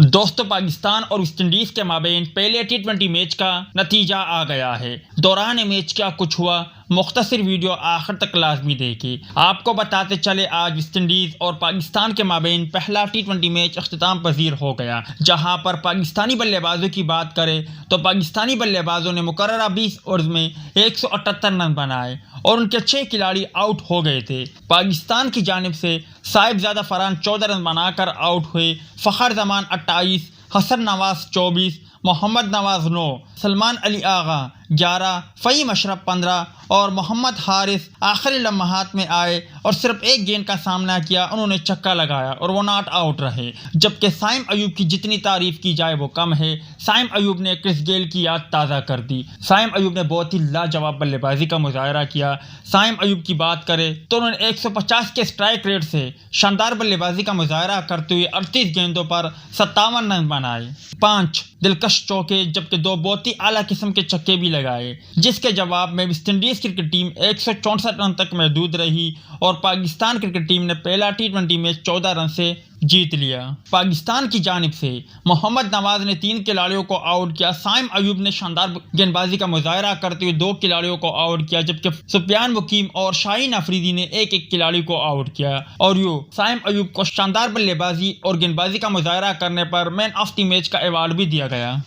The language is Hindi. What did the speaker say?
दोस्तों, पाकिस्तान और वेस्ट इंडीज के माबेन पहले टी20 मैच का नतीजा आ गया है। दौरान मैच क्या कुछ हुआ, मुख्तसर वीडियो आखिर तक लाजमी देखिए। आपको बताते चले, आज वेस्ट इंडीज और पाकिस्तान के माबेन पहला टी20 मैच अख्तिताम पजीर हो गया। जहां पर पाकिस्तानी बल्लेबाजों की बात करें तो पाकिस्तानी बल्लेबाजों ने मुकर्ररा 20 ओवर्स में 178 रन बनाए और उनके 6 खिलाड़ी आउट हो गए थे। पाकिस्तान की जानिब से साहिबजादा फरहान 14 रन बनाकर आउट हुए, फ़खर जमान 28, हसन नवाज 24, मोहम्मद नवाज 9, सलमान अली आगा 11, फ़हीम अशरफ 15 और मोहम्मद हारिस आखिरी लम्हात में आए और सिर्फ एक गेंद का सामना किया। उन्होंने छक्का लगाया और वो नॉट आउट रहे। जबकि साइम अयूब की जितनी तारीफ की जाए वो कम है। साइम अयूब ने क्रिस गेल की याद ताज़ा कर दी। साइम अयूब ने बहुत ही लाजवाब बल्लेबाजी का मुजाहरा किया। साइम अयूब की बात करें तो उन्होंने 150 के स्ट्राइक रेट से शानदार बल्लेबाजी का मुजाहरा करते हुए 38 गेंदों पर 57 रन बनाए, 5 दिलकश चौके जबकि 2 बहुत ही आला किस्म के छक्के भी लगाए, जिसके जवाब में West Indies cricket team 164 run तक महदूद रही और पाकिस्तान क्रिकेट टीम ने पहला टी20 मैच 14 रन से जीत लिया। पाकिस्तान की जानिब से मोहम्मद नवाज ने 3 खिलाड़ियों को आउट किया। साइम अयूब ने शानदार गेंदबाजी का मुजाहरा करते हुए 2 खिलाड़ियों को आउट किया, जबकि सुफियान वकीम और शाहीन अफरीदी ने एक खिलाड़ी को आउट किया। और साइम अयूब को शानदार बल्लेबाजी और गेंदबाजी का मुजाहरा करने पर मैन ऑफ द मैच का अवार्ड भी दिया गया।